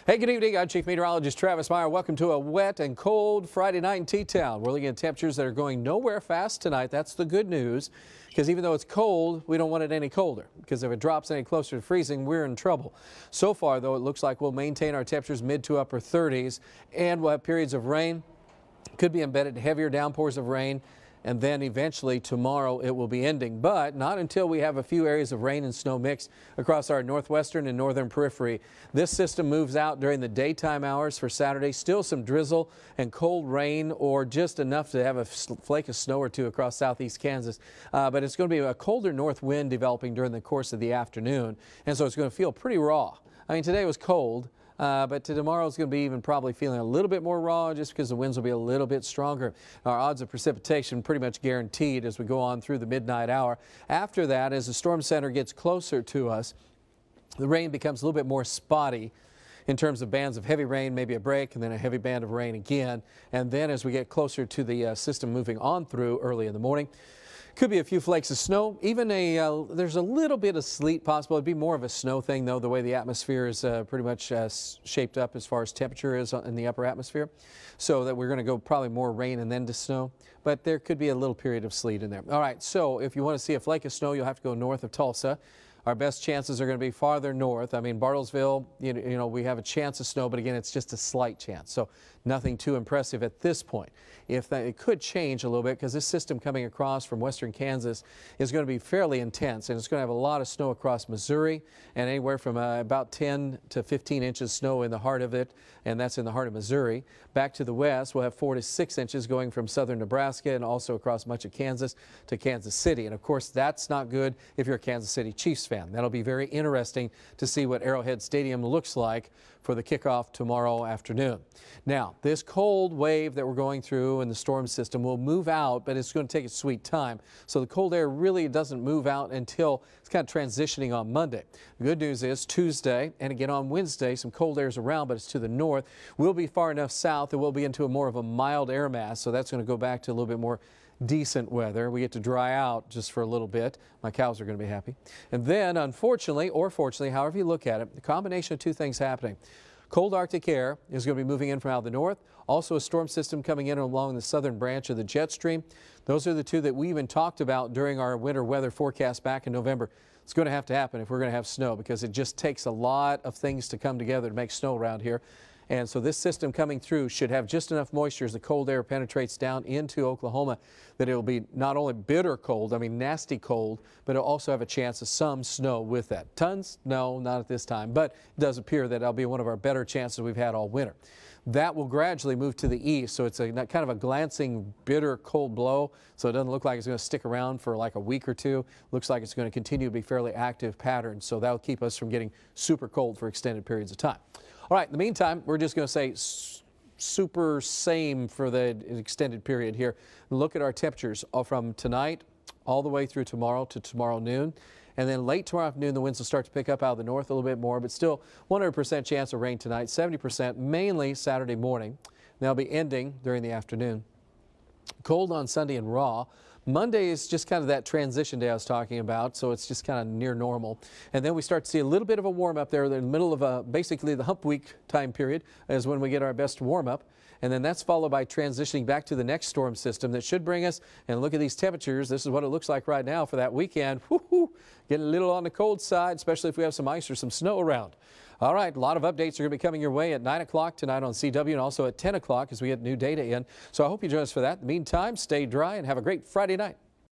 Hey, good evening. I'm Chief Meteorologist Travis Meyer. Welcome to a wet and cold Friday night in T-Town. We're looking at temperatures that are going nowhere fast tonight. That's the good news, because even though it's cold, we don't want it any colder, because if it drops any closer to freezing, we're in trouble. So far, though, it looks like we'll maintain our temperatures mid to upper 30s, and we'll have periods of rain. Could be embedded heavier downpours of rain. And then eventually tomorrow it will be ending, but not until we have a few areas of rain and snow mix across our northwestern and northern periphery. This system moves out during the daytime hours for Saturday. Still some drizzle and cold rain, or just enough to have a flake of snow or two across southeast Kansas. But it's going to be a colder north wind developing during the course of the afternoon, and so it's going to feel pretty raw. I mean, today was cold. But tomorrow it's going to be even probably feeling a little bit more raw, just because the winds will be a little bit stronger. Our odds of precipitation pretty much guaranteed as we go on through the midnight hour. After that, as the storm center gets closer to us, the rain becomes a little bit more spotty in terms of bands of heavy rain, maybe a break, and then a heavy band of rain again. And then as we get closer to the system moving on through early in the morning, could be a few flakes of snow, even there's a little bit of sleet possible. It'd be more of a snow thing, though, the way the atmosphere is pretty much shaped up as far as temperature is in the upper atmosphere. So that we're going to go probably more rain and then to snow, but there could be a little period of sleet in there. All right, so if you want to see a flake of snow, you'll have to go north of Tulsa. Our best chances are going to be farther north. I mean, Bartlesville, you know, we have a chance of snow, but again, it's just a slight chance. So nothing too impressive at this point. It could change a little bit, because this system coming across from western Kansas is going to be fairly intense, and it's going to have a lot of snow across Missouri, and anywhere from about 10 to 15 inches snow in the heart of it, and that's in the heart of Missouri. Back to the west, we'll have 4 to 6 inches going from southern Nebraska and also across much of Kansas to Kansas City. And of course, that's not good if you're a Kansas City Chiefs fan. That'll be very interesting to see what Arrowhead Stadium looks like for the kickoff tomorrow afternoon. Now, this cold wave that we're going through in the storm system will move out, but it's going to take its sweet time. So the cold air really doesn't move out until it's kind of transitioning on Monday. The good news is Tuesday and again on Wednesday, some cold air is around, but it's to the north. We'll be far enough south that we'll be into more of a mild air mass, so that's going to go back to a little bit more decent weather. We get to dry out just for a little bit. My cows are going to be happy. And then, unfortunately, or fortunately, however you look at it, the combination of two things happening. Cold Arctic air is going to be moving in from out of the north. Also a storm system coming in along the southern branch of the jet stream. Those are the two that we even talked about during our winter weather forecast back in November. It's going to happen if we're going to have snow, because it just takes a lot of things to come together to make snow around here. And so this system coming through should have just enough moisture as the cold air penetrates down into Oklahoma that it will be not only bitter cold, I mean nasty cold, but it'll also have a chance of some snow with that. Tons? No, not at this time, but it does appear that that'll be one of our better chances we've had all winter. That will gradually move to the east, so it's a kind of a glancing, bitter, cold blow, so it doesn't look like it's going to stick around for like a week or two. Looks like it's going to continue to be fairly active pattern, so that'll keep us from getting super cold for extended periods of time. All right, in the meantime, we're just going to say super same for the extended period here. Look at our temperatures from tonight all the way through tomorrow to tomorrow noon. And then late tomorrow afternoon, the winds will start to pick up out of the north a little bit more, but still 100% chance of rain tonight, 70% mainly Saturday morning. They'll be ending during the afternoon. Cold on Sunday and raw. Monday is just kind of that transition day I was talking about, so it's just kind of near normal. And then we start to see a little bit of a warm up there in the middle of basically the hump week time period is when we get our best warm up. And then that's followed by transitioning back to the next storm system that should bring us, and look at these temperatures. This is what it looks like right now for that weekend. Woo-hoo, getting a little on the cold side, especially if we have some ice or some snow around. All right, a lot of updates are going to be coming your way at 9 o'clock tonight on CW, and also at 10 o'clock as we get new data in. So I hope you join us for that. In the meantime, stay dry and have a great Friday night.